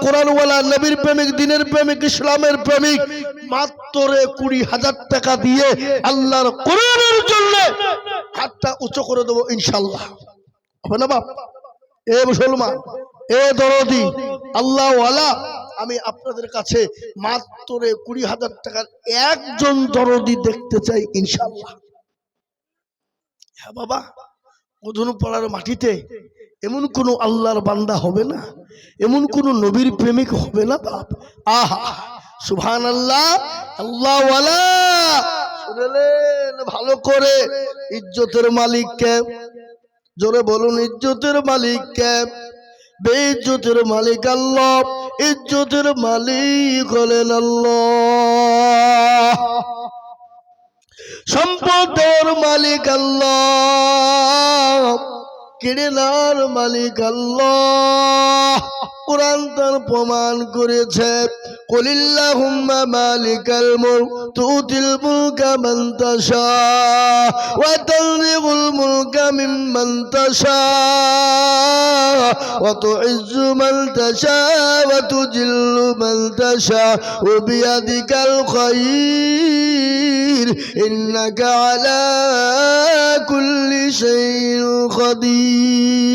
কোরআনওয়ালা, নবীর প্রেমিক, দিনের প্রেমিক, ইসলামের প্রেমিক মাত্র 20,000 টাকা দিয়ে আল্লাহর কোরআনের জন্য হাতটা উঁচু করে দেবো ইনশাআল্লাহ। হবে না বাপ? এ মুসলমান, এ দরদি আল্লাহওয়ালা, আমি আপনাদের কাছে মাত্র 20,000 টাকার একজন দরদি দেখতে চাই ইনশাআল্লাহ। হ্যাঁ বাবা, মধুপাড়ার মাটিতে এমন কোন আল্লাহর বান্দা হবে না, এমন কোন নবীর প্রেমিক হবে না বাপ? আহা সুবহানাল্লাহ। আল্লাহওয়ালা শুনলেন ভালো করে, ইজ্জতের মালিক কে? জোরে বলুন, ইজ্জতের মালিক কে? বেইজ্জতের মালিক আল্লাহ, ইজ্জতের মালিক হলেন আল্লাহ। সম্পদের মালিক আল্লাহ, কিরণার মালিক আল্লাহ। কুরআন তার প্রমাণ করেছে, কুলিল্লাহুম্মা মালিকাল মুলক তুতিল মুলকা মান তাশা ওয়া তানজিউল মুলকা মিম্মান তাশা ওয়া তুইজ্জু মান তাশা ওয়া তুজিল্লু মান তাশা ওয়া বিয়াদিকাল খায়র ইন্নাকা আলা কুল্লি শাইইন কাদির।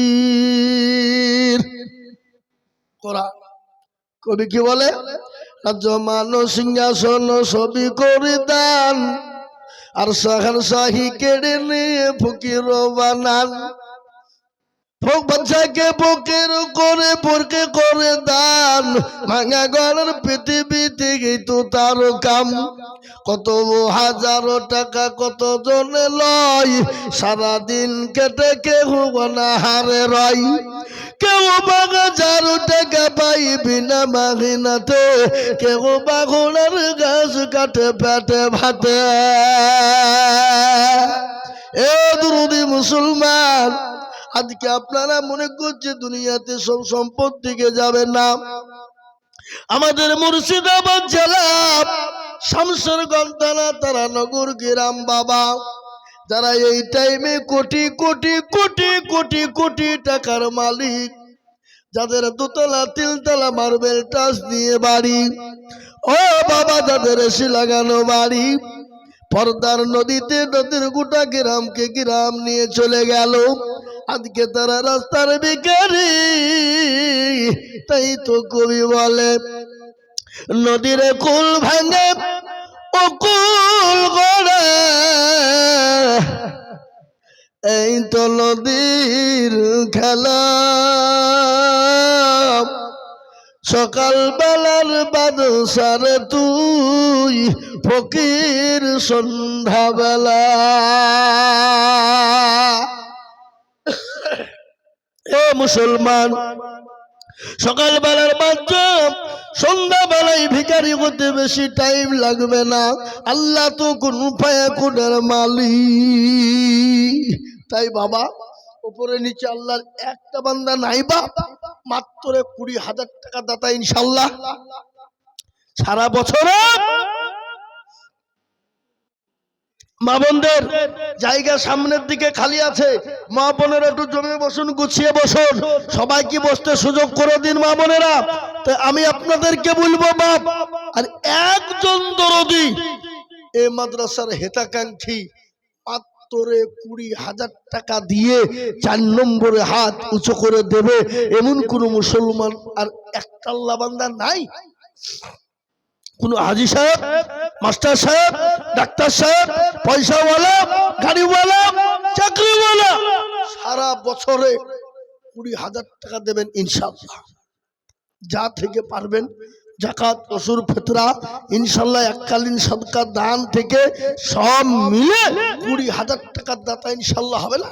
কোরআন কবি কি বলে? জমানো সিংহাসন সবই করে দান, আর সাহার শাহী কেড়ে নিয়ে ফকির বানান। বাচ্চাকে ফকির করে পরকে করে দান, ভাঙা ঘরের পৃথিবীতে তো তার কাম। কত হাজারো টাকা কত জনে লয়, সারাদিন কেটে কেউ হারে রয়। কেউ বাঘা 1,000 টাকা পাই বিনা মাগিনাতে, কেউ বাঘনের গাছ কাটে পেটে ভাতে। এ দুরুদি মুসলমান, আজকে আপনারা মনে করছে দুনিয়াতে সব সম্পদ দিকে যাবে না। আমাদের মুর্শিদাবাদ জেলা শামসেরগঞ্জ থানা তারানগর গ্রাম বাবা, যারা এই টাইমে কোটি কোটি কোটি কোটি কোটি টাকার মালিক, যাদের 2তলা 3তলা মার্বেল টাচ দিয়ে বাড়ি, ও বাবা যাদের এসি লাগানো বাড়ি, পর্দার নদীতে নদীর গোটা গ্রামকে গ্রাম নিয়ে চলে গেল। আজকে তারা রাস্তার ভিখারি। তাই তো কবি বলে, নদীর কুল ভাঙে ও কুল গড়ে, এই তো নদীর খেলা। সকাল বেলার বাদশারে তুই ফকির সন্ধ্যা বেলা। এ মুসলমান, সকাল বেলার বাচ্চা সন্ধ্যা বেলায় ভিখারি হতে বেশি টাইম লাগবে না। আল্লাহ তো কোন ফায়াকুনের মালিক। তাই বাবা, উপরে নিচে আল্লাহর একটা বান্দা নাই বাপ, মাত্র 20,000 টাকা দাতা ইনশাআল্লাহ। সারা বছরে মা বোনদের জায়গা সামনের দিকে খালি আছে, মা বোনেরা একটু জমে বসুন, গুছিয়ে বসুন, সবাইকে বসতে সুযোগ করে দিন মা বোনেরা। তাই আমি আপনাদেরকে বলবো বাপ, আর একজন দরদি এ মাদ্রাসার হেতাকাঙ্ক্ষী মাত্র 20,000 টাকা দিয়ে 4 নম্বরে হাত উঁচু করে দেবে, এমন কোন মুসলমান আর একটা আল্লাহ বান্দা নাই। কোন হাজি সাহেব, মাস্টার সাহেব, ডাক্তার সাহেব, পয়সাওয়ালা, গাড়িওয়ালা, চাকরিওয়ালা সারা বছরে 20,000 টাকা দেবেন ইনশাআল্লাহ। যা থেকে পারবেন, যাকাত, ওসুর, ফিতরা, ইনশাআল্লাহ এককালীন সদকা, দান থেকে সব মিলে 20,000 টাকার দাতা ইনশাআল্লাহ হবে না?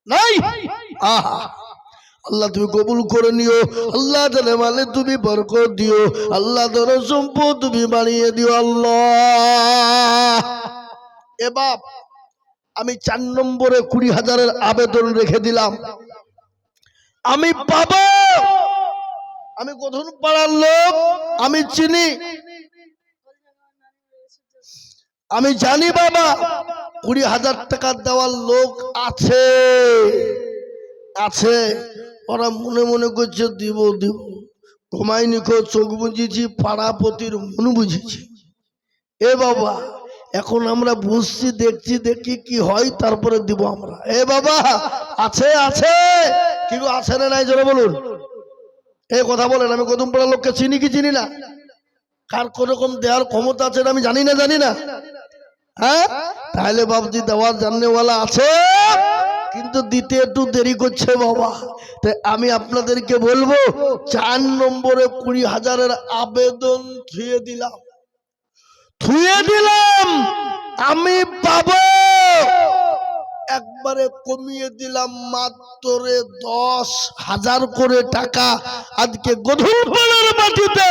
নাই? আহা, আল্লাহ তুমি কবুল করে নিও। আল্লাহ জানে মানে তুমি বরকত দিও। আল্লাহ ধর সম্পদ তুমি বাড়িয়ে দিও আল্লাহ। এ বাপ, আমি 4 নম্বরে 20,000-এর আবেদন রেখে দিলাম। আমি পাবো, আমি কোথন পাড়ার লোক, আমি চিনি, আমি জানি বাবা 20,000 টাকা দেওয়ার লোক আছে আছে। ওরা মনে মনে করছে দিব দিব, ঘুমাইনি খো, চোখ বুঝেছি, পাড়াপতির মন বুঝেছি। এ বাবা, এখন আমরা বুঝছি, দেখছি, দেখি কি হয়, তারপরে দিব আমরা। এ বাবা, আছে আছে কি গো, আছে না নাই জোরে বলুন। এই কথা বলেন, আমি কদমপাড়ার লোককে চিনি কি চিনি না? কার কোরকম দেওয়ার ক্ষমতা আছে আমি জানি না, জানি না। হ্যাঁ, তাহলে বাবজি দেওয়ার জাননেওয়ালা আছে, কিন্তু দিতে একটু দেরি করছে বাবা। তাই আমি আপনাদেরকে বলবো, 4 নম্বরে 20,000-এর আবেদন থুয়ে দিলাম, থুয়ে দিলাম। আমি পাবো, একবারে কমিয়ে দিলাম মাত্র 10,000 করে টাকা। আজকে গধুরপাড়ার মাটিতে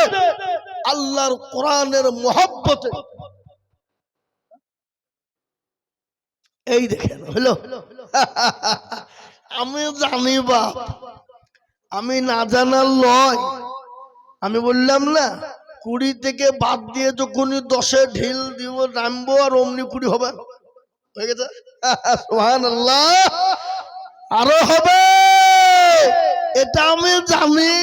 আল্লাহর কোরআনের মহব্বতে, এই দেখেন হলো। আমি জানি বাপ, আমি না জানার লয়। আমি বললাম না, 20 থেকে বাদ দিয়ে যখনই 10-এ ঢিল দিব, নামবো, আর অমনি 20 হবে, হয়ে গেছে। সুবহানাল্লাহ, আরো হবে, এটা আমি জানি।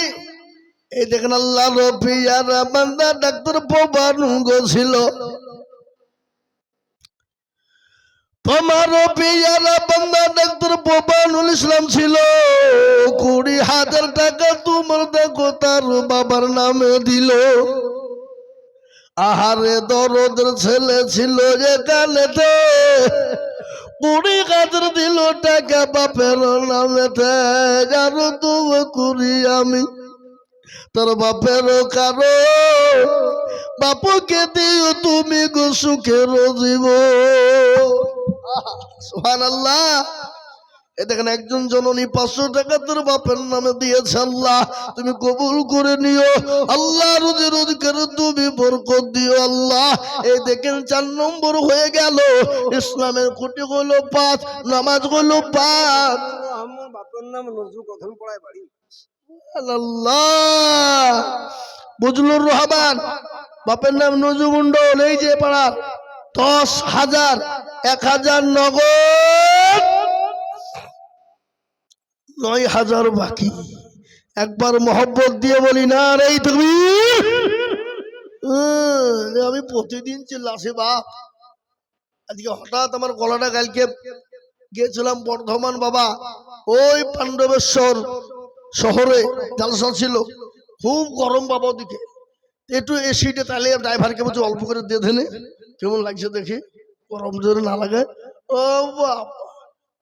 এই দেখেন, আল্লাহ রফিয়ার বান্দা ডাক্তার প্রবানুঙ্গ ছিল, তোমার পিয়ারা বান্দা ডাক্তার প্রবানুল ইসলাম ছিল। 20,000 টাকা তোমার দেখো তার বাবার নামে দিল। আহারে দরদের ছেলে ছিল এখানেতে, 20,000 দিল টাকা বাপের নামেতে। আর তুমি করি আমি তোর বাপের কারো, বাপুকে দিও তুমি গো সুখের জীবন। সুবহানাল্লাহ। এ দেখেন, একজন জননী 500 টাকা তোর বাপের নামে দিয়েছে, আল্লাহ তুমি কবুল করে নিও, আল্লাহ রোজি রোজগার তুমি বরকত দিও আল্লাহ। এই দেখেন 4 নম্বর হয়ে গেল। ইসলামের খুঁটি হলো 5, নামাজ হলো 5। আমার বাপের নাম নজরুল কথন পড়ায় বাড়ি। আল্লাহ, বজলুর রহমান বাপের নাম নজরু মন্ডল, এই যে পাড়ার। 10,000, 1,000 নগদ, 9,000 বাকি। একবার মহব্বত দিয়ে বলি না রে তাকবীর। আমি প্রতিদিন চিল্লাছি বাপ। আজকে হঠাৎ আমার গলাটা, কালকে গিয়েছিলাম বর্ধমান বাবা, ওই পাণ্ডবেশ্বর শহরে জালসা ছিল, খুব গরম বাবা ওদিকে। একটু এসিটা তাহলে ড্রাইভারকে বলছে অল্প করে দিয়ে দেনে, কেমন লাগছে দেখি, গরম জোরে না লাগে। ও বাবা,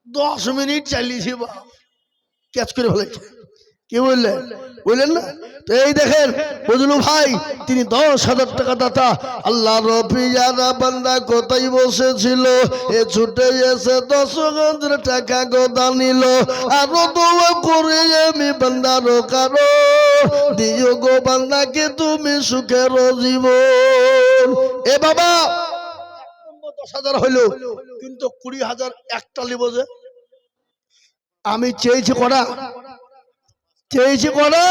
10 মিনিট চালিয়েছি বাপ, ক্যাচ করে ফেলেছে। কি বললেন, বললেন না? তো এই দেখেন বুঝলু ভাই, তিনি 10,000 টাকা দাতা। আল্লাহ রফিয়ারা বান্দা কোথায় বসেছিল, এ ছুটে এসে 10,000 টাকা গোদা নিল। আরো দোয়া করে আমি বান্দারও কারো, দিও গো বান্দাকে তুমি সুখের জীবন। এ বাবা, 10,000 হইল, কিন্তু 20,000 একটা লিব যে। আমি চেয়েছি করা, চেয়েছি করা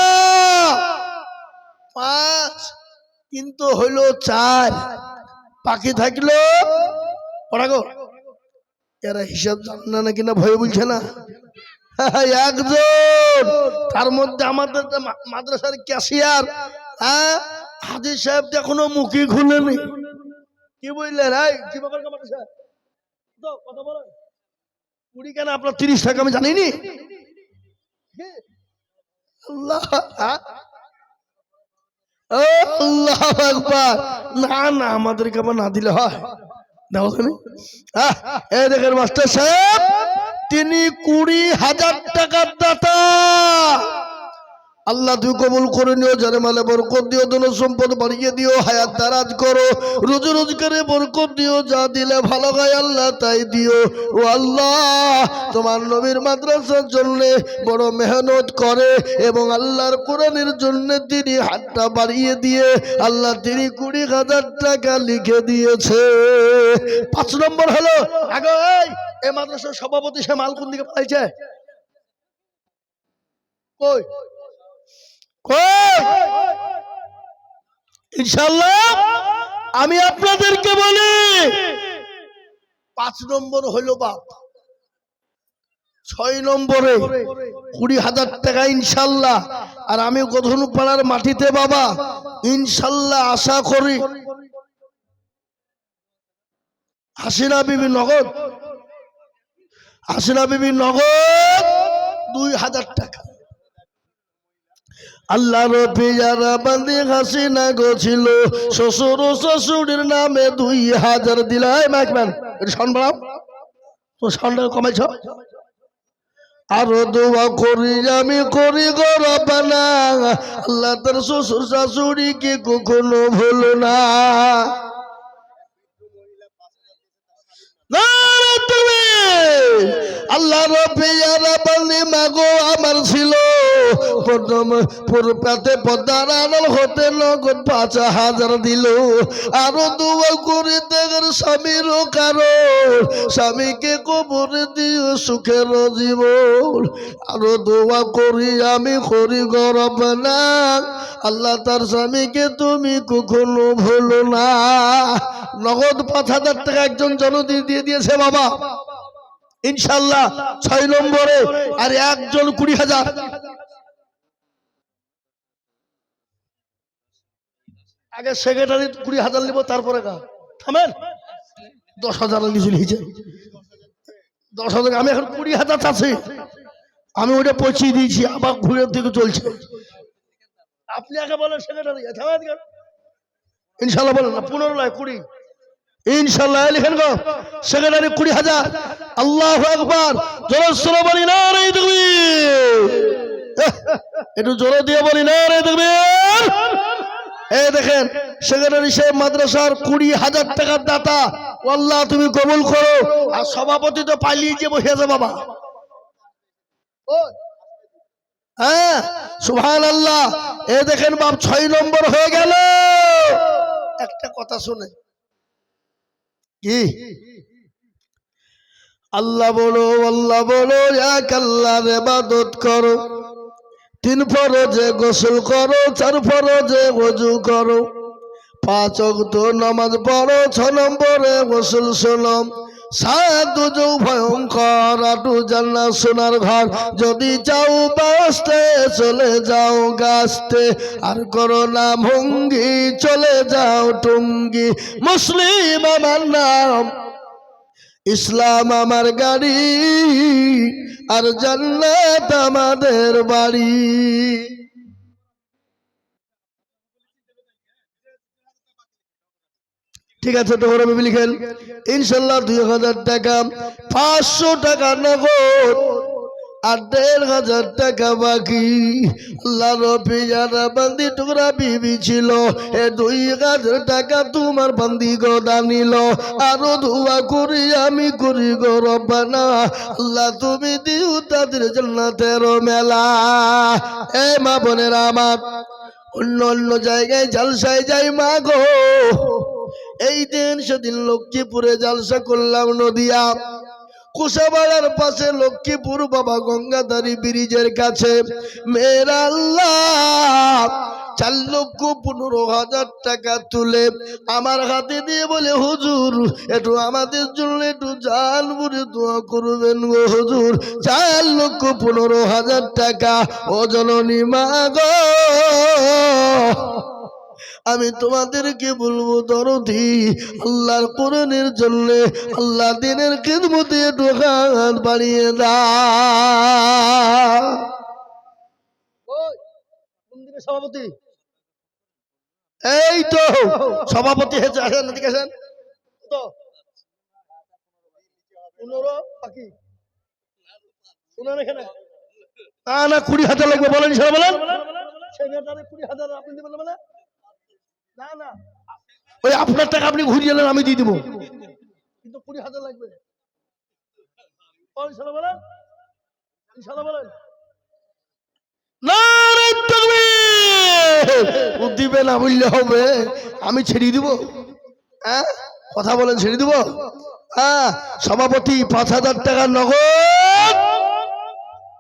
5, কিন্তু হইল 4, বাকি থাকলো করা গো। এরা হিসাব জানে না কিনা ভয় বলছে না। একজন, তার মধ্যে আমাদের মাদ্রাসার ক্যাশিয়ার, হাজি সাহেব এখনো মুখই খুলেনি। কি বললেন, কি ব্যাপার মাদ্রাসা কথা বলেন, 20 কেন আপনার 30 টাকা আমি জানিনি। আল্লাহ, আল্লাহ আকবার। না না, আমাদেরকে আবার না দিলে হয়। দেখেন মাস্টার সাহেব, তিনি 20,000 টাকার দাতা। আল্লাহ তুই কবুল করে নিও, জানে মালে বরকত দিও, ধন সম্পদ বাড়িয়ে দিও, হায়াত দারাজ করো, রোজ রোজগারে বরকত দিও, যা দিলে ভালো হয় আল্লাহ তাই দিও। ও আল্লাহ, তোমার নবীর মাদ্রাসার জন্য বড় মেহনত করে এবং আল্লাহর কোরআনের জন্য তিনি হাতটা বাড়িয়ে দিয়ে আল্লাহ তিনি 20,000 টাকা লিখে দিয়েছে। 5 নম্বর হলো, আগে এই মাদ্রাসার সভাপতি সে মাল কোন দিকে পাইছে, কই ইনশাআল্লাহ আমি আপনাদেরকে বলি। 5 নম্বর হইল বাপ, 6 নম্বরে 20,000 টাকা ইনশাল্লাহ। আর আমি গধনপাড়ার মাটিতে বাবা ইনশাল্লাহ আশা করি হাসিনা বিবি নগদ 2,000 টাকা। আল্লাহর পেয়ারা বান্দি হাসিনা গো ছিল, শ্বশুর শ্বশুরের নামে 2,000 দিলাই মাইকম্যান সম্ভব তো সাউন্ড কমাইছ। আরো দোয়া করি আমি করি গো রব্বানা, আল্লাহ তার শ্বশুর শাশুড়িকে কখনো ভুলো না। আল্লাহ রব্বিয়ারা বলি মাগো আমার ছিল প্রথম পুরপাতে পদ্মার আড়াল হতে নগদ 5,000 দিল। আরো দোয়া করে দেখার স্বামীরও কারণ, স্বামীকে কবরে দিও সুখের জীবন। আরো দোয়া করি আমি করি গো রব্বানা, আল্লাহ তার স্বামীকে তুমি কখনো ভুলো না। নগদ 5,000 টাকা একজন জনদি দিয়ে দিয়েছে বাবা ইনশাল্লাহ 6 নম্বরে। আর একজন 20,000। আগে সেক্রেটারি 20,000 নিব, তারপরে থামেন 10,000 নিয়েছে 10,000। আমি এখন 20,000 আছে, আমি ওটা পৌঁছিয়ে দিয়েছি, আবার ঘুরে দিকে চলছে। আপনি আগে বলেন সেক্রেটারি ইনশাল্লাহ বলেন না 15 নয় 20 ইনশাল্লাহ লিখেন গো সেক্রেটারি 20,000। আল্লাহু আকবার জোরে বলি না রে তাকবীর, একটু জোরে দিয়ে বলি না রে তাকবীর। এই দেখেন সেক্রেটারি সাহেব মাদ্রাসার 20,000 টাকার দাতা, আল্লাহ তুমি কবুল করো। আর সভাপতি তো পালিয়ে যে বসে আছে বাবা। হ্যাঁ সুবহানাল্লাহ। এই দেখেন বাপ 6 নম্বর হয়ে গেল। একটা কথা শুনে কি আল্লাহ বলো এক আল্লাহর ইবাদত করো, 3 ফরজে গোসল করো, 4 ফরজে ওযু করো, 5 ওয়াক্ত নামাজ পড়ো, 6 নম্বরে গোসল শোনো, 7 দুজো ভয়ঙ্কর, 8 জান্নাত সোনার ঘর, যদি চাও বাঁচতে চলে যাও গাছতে, আর করো না ভঙ্গি চলে যাও টুঙ্গি। মুসলিম আমার নাম, ইসলাম আমার গাড়ি, আর জান্নাত আমাদের বাড়ি। ঠিক আছে তো ওরা বিবি লিখেন ইনশাল্লাহ 2,000 টাকা, 500 টাকা নগদ, আর 1,500 টাকা বাকি। আল্লাহ রব্বিয়ারা বান্দি টুকরা বিবি ছিল, এ 2,000 টাকা তোমার বান্দি গোদা নিল। আরো দোয়া করি আমি করি গো রব্বানা, আল্লাহ তুমি দিও তাদের জান্নাতের মেলা। এ মা বোনেরা আমার, অন্য জায়গায় জালসায় যাই মা গো, এই দিন সেদিন লক্ষ্মীপুরে জালসা করলাম নদিয়া কুশাবাড়ার পাশে লক্ষ্মীপুর বাবা গঙ্গাধারী ব্রিজের কাছে। মেরা আল্লাহ 4,15,000 টাকা তুলে আমার হাতে দিয়ে বলে হুজুর একটু আমাদের জন্য একটু জান বুড়ে দোয়া করবেন গো হুজুর। 4,15,000 টাকা। ও জননী মা গো, আমি তোমাদেরকে বলবো দরদি, আল্লাহর কোরআনের জন্য, আল্লাহ দিনের খিদমতে একটু হাত বাড়িয়ে দাও। সভাপতি এই তো সভাপতি হয়েছে, আসেন এদিকে আসেন তো 15 বাকি শুনেন এখানে না 20,000 লাগবে বলেন সবাই বলেন। সেক্রেটারি 20,000 আপনি দিবেন না? না না ওই আপনার টাকা আপনি ঘুরিয়ে নেন, আমি দিয়ে দিব, কিন্তু 20,000 লাগবে। ইনশাআল্লাহ বলেন, ইনশাআল্লাহ বলেন নারে তাকবীর। দিবে না বললে হবে, আমি ছেড়ে দিব। হ্যাঁ কথা বলেন, ছেড়ে দিব। হ্যাঁ সভাপতি 5,000 টাকা নগদ,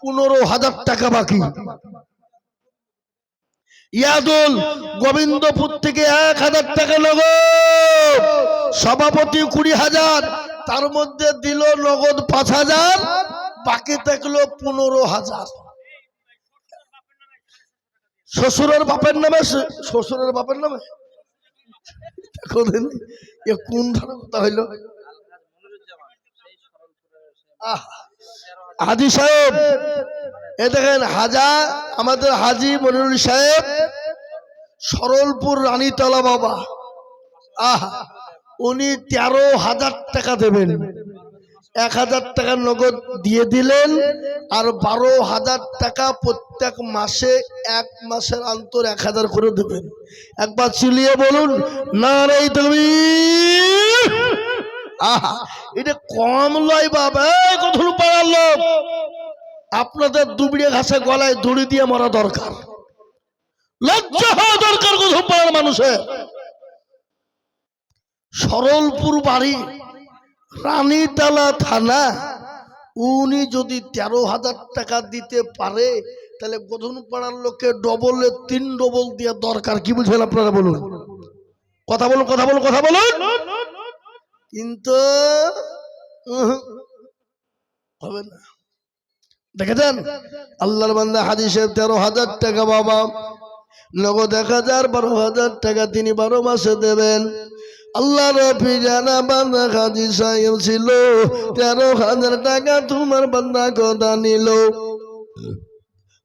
15,000 টাকা বাকি। ইয়াদুল গোবিন্দপুর থেকে 1,000 টাকা নগদ, সভাপতি 20,000, তার মধ্যে দিল নগদ 5,000, বাকি থাকলো 15,000। শ্বশুরের বাপের নামে, শ্বশুরের বাপের নামে কোন ধরনের কথা হইলো? হাজি সাহেব, এ দেখেন হাজা, আমাদের হাজি মনিরুল সাহেব, সরলপুর রানীতলা বাবা। উনি 13,000 টাকা দেবেন। 1,000 টাকা নগদ দিয়ে দিলেন, আর 12,000 টাকা প্রত্যেক মাসে, এক মাসের অন্তর 1,000 করে দেবেন। একবার চিলিয়ে বলুন নারে তাকবীর। এটা কম লয় বাবা, কঠোর পাড়ার লোক। আপনাদের দুবড়ে ঘাসে গলায় দড়ি দিয়ে মরা দরকার, লজ্জা হওয়া দরকার কঠোর পাড়ার মানুষের। সরলপুর বাড়ি, রানীতলা থানা। উনি যদি 13,000 টাকা দিতে পারে, তাহলে গধন পাড়ার লোকে ডবলে 3 ডবল দেওয়া দরকার। কি বুঝলেন আপনারা? বলুন, কথা বলুন, কথা বলুন, কথা বলুন। কিন্তু হবে না। দেখেছেন আল্লাহর বান্দা হাজি সাহেব 13,000 টাকা বাবা নগদ 1,000, 12,000 টাকা তিনি 12 মাসে দেবেন। আল্লাহ রবি জানা বান্দা হাজি সাহেব ছিল, 13,000 টাকা তোমার বান্দা কথা নিল।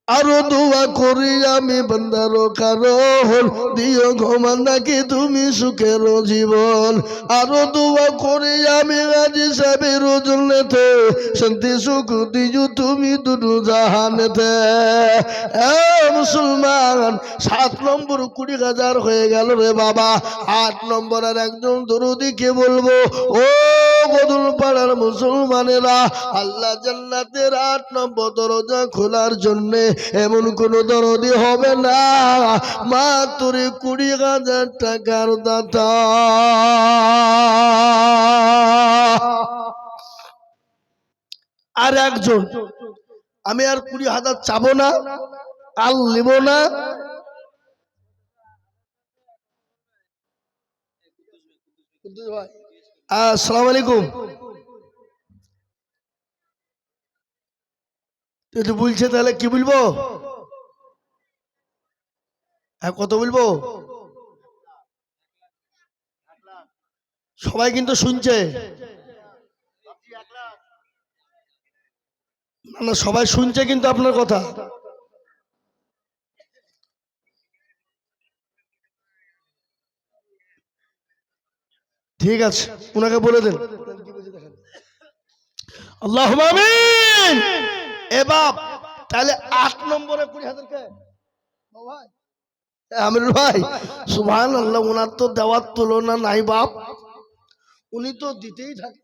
আরো দোয়া করি আমি বান্দার কারণ দিও ঘুমান নাকি তুমি সুখের জীবন। আরো দোয়া করি আমি হাজি সাহেবের জন্যতে শান্তি সুখ দিও তুমি দুটো জাহানেতে। মুসলমান, 7 নম্বর 20,000 হয়ে গেল রে বাবা। 8 নম্বরের একজন দরদিকে বলবো, ও গদুল পাড়ার মুসলমানেরা, আল্লাহ জান্নাতের 8 নম্বর দরজা খোলার জন্য এমন কোন দরদি হবে না মাত্র 20,000 টাকার দাতা। আর একজন, আমি আর 20,000 চাবো না, কাল নিব না। আসসালামু আলাইকুম। যদি বলছে তাহলে কি বলবো? কত বলবো? সবাই কিন্তু শুনছে না, সবাই শুনছে কিন্তু আপনার কথা। ঠিক আছে, উনাকে বলে দেন। আল্লাহুম্মা আমিন। এ বাপ, তাহলে 8 নম্বরে 20,000 কে ভাই আমিরুল ভাই, সুবহানাল্লাহ। ওনার তো দেওয়ার তুলনা নাই বাপ, উনি তো দিতেই থাকে।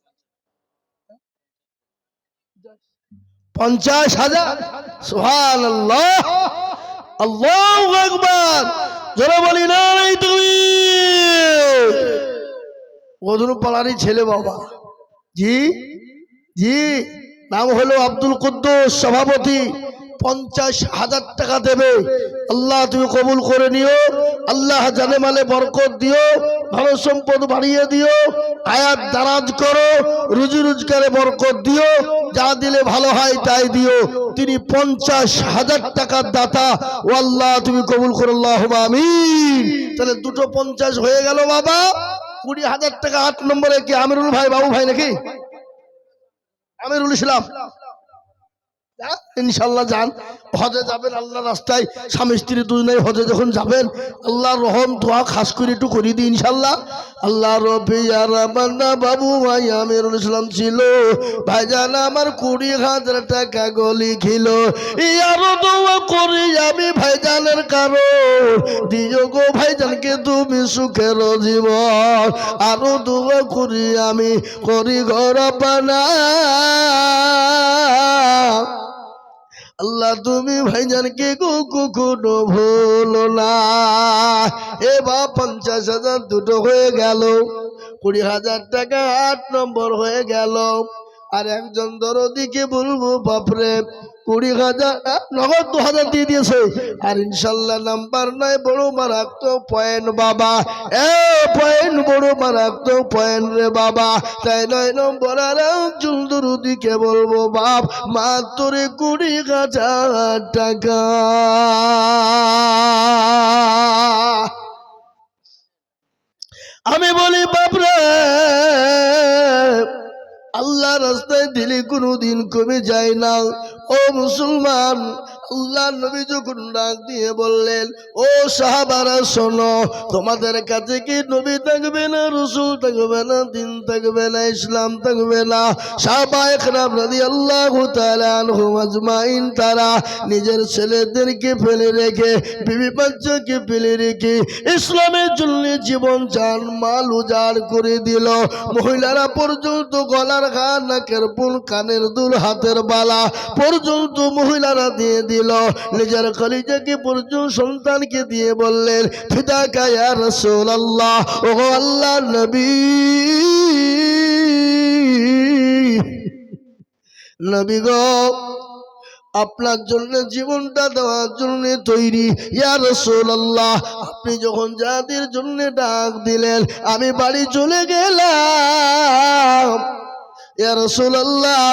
50,000। সুবহানাল্লাহ, আল্লাহু আকবার। যারা বলি না তুমি ওদুর পাড়ারই ছেলে বাবা। জি জি, নাম হলো আব্দুল কুদ্দুস, সভাপতি। 50,000 টাকা দেবে। আল্লাহ তুমি কবুল করে নিও। আল্লাহ জানে মালে বরকত দিও, ভালো সম্পদ বাড়িয়ে দিও, আয়াত দারাজ করো, রুজি রোজগারে বরকত দিও, যা দিলে ভালো হয় তাই দিও। তিনি 50,000 টাকার দাতা। ও আল্লাহ তুমি কবুল করো, আল্লাহুম্মা আমিন। তাহলে দুটো 50 হয়ে গেল বাবা। 20,000 টাকা 8 নম্বরে কি আমিরুল ভাই, বাবু ভাই নাকি আমিরুল ইসলাম? ইনশাল্লাহ যান, হজে যাবেন আল্লাহ রাস্তায়, স্বামী স্ত্রী দুজনেই হজে যখন যাবেন, আল্লাহর রহম দোয়া খাস করে একটু করে দিই ইনশাল্লাহ। আল্লাহ রবি আর বান্দা বাবু ভাই আমিরুল ইসলাম ছিল, ভাইজান আমার 20,000 টাকা গলি খিল। আরো দোয়া করি আমি ভাইজানের কারণ দিও গো ভাইজানকে তুমি সুখের জীবন। আরো দোয়া করি আমি করি ঘর পানা, আল্লাহ তুমি ভাইজানকে কখনো ভুলো না। এবার 50,000 দুটো হয়ে গেল, 20,000 টাকা 8 নম্বর হয়ে গেল। আর একজন দরদিকে বলবো, বাপরে 20,000 নগদ 2,000 দিয়ে দিয়েছে। আর ইনশাল্লাহ নাম্বার নাই, বড় মারাত্মক পয়েন্ট বাবা, পয়েন্ট বড় মারাত্মক পয়েন্ট রে বাবা। তাই 9 নম্বর আর একজন দরুদিকে বলবো বাপ, মাত্র 20,000 টাকা। আমি বলি বাপরে, আল্লাহ রাস্তায় দিলে কোনোদিন কমে যায় না। ও মুসলমান, আল্লাহ নবী যখন ডাক দিয়ে বললেন, ও সাহাবারা শোনো, তোমাদের কাছে কি নবী থাকবে না, রসুল থাকবে না, দিন থাকবে না, ইসলাম থাকবে না? সাহাবায়ে কেরাম রাদিয়াল্লাহু তাআলা আনহুম আজমাইন তারা নিজের ছেলেদেরকে ফেলে রেখে, বিবি বাচ্চাকে ফেলে রেখে ইসলামের জন্য জীবন জান মাল উজাড় করে দিল। মহিলারা পর্যন্ত গলার ঘাট, নাকের ফুল, কানের দুল, হাতের বালা পর্যন্ত মহিলারা দিয়ে দিল। নিজের কলিজাকে পর্যন্ত সন্তানকে দিয়ে বললেন, ফিদাকা ইয়া রাসূলুল্লাহ, ও আল্লাহর নবী, নবী গো, আপনার জন্য জীবনটা দেওয়ার জন্য তৈরি। ইয়া রাসূলুল্লাহ, আপনি যখন যাদের জন্য ডাক দিলেন, আমি বাড়ি চলে গেলাম। ইয়া রাসূলুল্লাহ,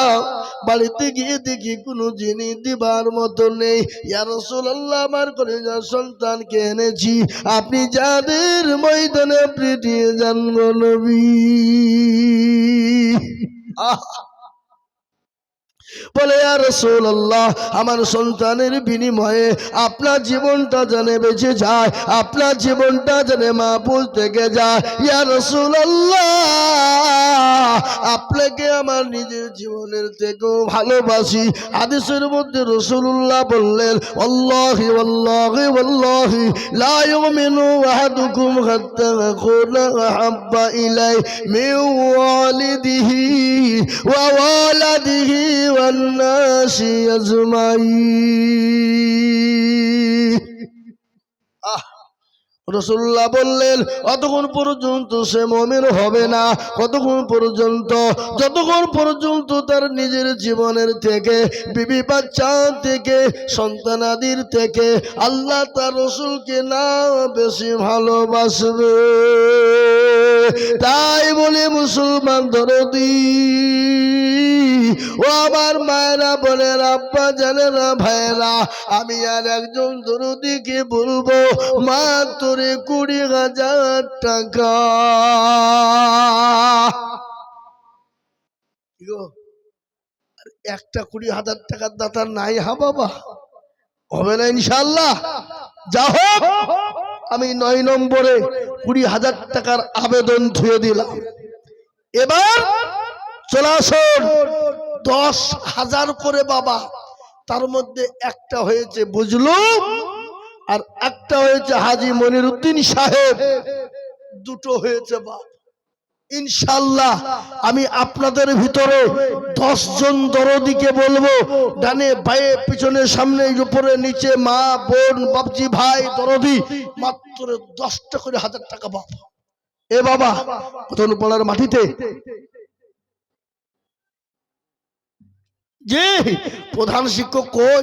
বাড়িতে গিয়ে দেখি কোনো জিনিস দিবার মতো নেই। ইয়া রাসূলুল্লাহ, আমার কলিজার সন্তানকে এনেছি, আপনি যাদের ময়দানে পিটিয়ে যান গো নবী। বলে, ইয়া রাসূলুল্লাহ, আমার সন্তানের বিনিময়ে আপনার জীবনটা জানে বেঁচে যায়, আপনার জীবনটা জানে মাহফুজ থেকে যায়। ইয়া রাসূলুল্লাহ, আপনাকে আমার নিজের জীবনের থেকেও ভালোবাসি। হাদিসের মধ্যে রাসূলুল্লাহ বললেন, ওয়াল্লাহি ওয়াল্লাহি ওয়াল্লাহি লা ইউমিনু আহাদুকুম হাত্তা আকুনা আহাব্বা ইলাই মিন ওয়ালিদিহি ওয়া ওয়ালাদিহি ওয়ান নাসি আজমাইন। রাসূলুল্লাহ বললেন, অতক্ষণ পর্যন্ত সে মুমিন হবে না, কতক্ষণ পর্যন্ত? যতক্ষণ পর্যন্ত তার নিজের জীবনের থেকে, বিবি বাচ্চা থেকে, সন্তানাদির থেকে আল্লাহ তার রাসূলকে না বেশি ভালোবাসবে। তাই বলে মুসলমান দরদি, ও আমার মায়েরা, বোনের, আব্বা জানেরা, ভাইয়েরা, আমি আর একজন দরদিকে বলবো, মাত্র 20,000 টাকা। একটা 20,000 টাকার দাতার নাই? হা বাবা, হবে না ইনশাআল্লাহ। যা হোক, আমি 9 নম্বরে 20,000 টাকার আবেদন ধুয়ে দিলাম। এবার চলে আসুন, 10,000 করে বাবা, তার মধ্যে একটা হয়েছে বুঝলু, আর একটা হয়েছে হাজী মনিরউদ্দিন সাহেব, দুটো হয়েছে বাপ। ইনশাআল্লাহ আমি আপনাদের ভিতরে 10 জন দরদিকে বলবো, ডানে বায়ে পিছনে সামনে উপরে নিচে, মা বোন বাপজি ভাই দরদি, মাত্র 10টা করে 1,000 টাকা বাপ। এ বাবা, প্রথম পড়ার মাটিতে যে প্রধান শিক্ষক কই?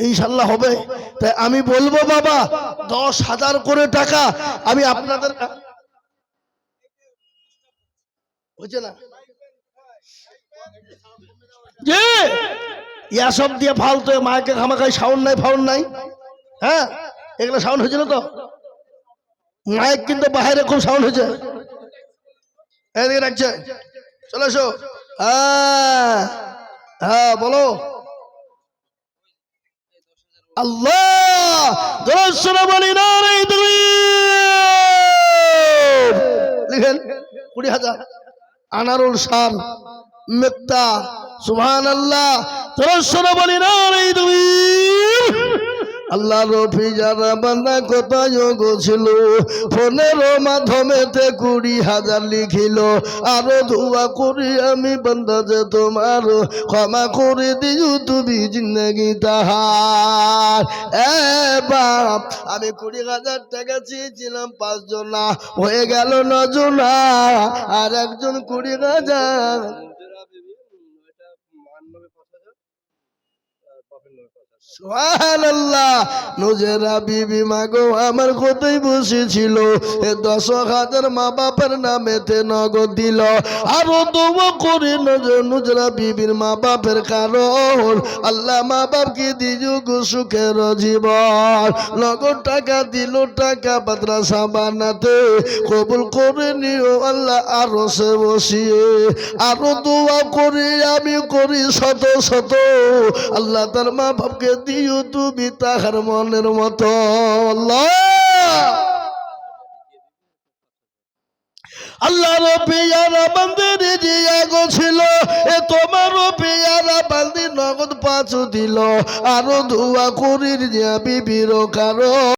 ইনশাআল্লাহ হবে। তাই আমি বলবো বাবা, 10,000 করে টাকা আমি আপনাদের, হচ্ছে না যে ইয়াসব দিয়ে ফালতু মাকে খামাখাই সাউন্ড নাই, ফাউন্ড নাই, হ্যাঁ এগুলো সাউন্ড হয়েছে না তো? মাইক কিন্তু বাইরে খুব সাউন্ড হয়েছে, এদিকে রাখছে। চলে এসো। হ্যাঁ হ্যাঁ, বলো। আল্লাহ বলি না, লিখেন 20,000। আনারুল শাম মেক্তা, সুবহানাল্লাহ, বলি না আল্লাহ রফি যারা বান্দা কোথায় গছিল, ফোনের মাধ্যমেতে 20,000 লিখিল, আরো ধোয়া করি আমি বান্দা যে তোমার ক্ষমা করে দিও তুমি জিন্দগি তাহার। এ বাপ, আমি 20,000 টাকা চেয়েছিলাম 5 জনা, হয়ে গেল 9 জনা, আর একজন 20,000। সুবহানাল্লাহ। নুজরা বিবি মাগো আমার কোথায় বসেছিল, এ 10,000 মা বাপের নামেতে নগদ দিল। আরো দোয়া করি নুজরা বিবির মা বাপের কারণ আল্লাহ মা বাপকে দিযুক সুখের জীবন। নগদ টাকা দিল, টাকা মাদ্রাসা বানাতে কবুল করে নিও আল্লাহ আরো সে বসিয়ে। আরো দোয়া করি আমি করি শত শত, আল্লাহ তার মা বাপকে দিও তুমি তাহার মনের মতো। আল্লাহ আল্লাহর পেয়ারা বান্দির জিয়া গো ছিল, এ তোমারও পেয়ারা বান্দি নগদ 5 দিল। আরো দোয়া করির বিবির কারণ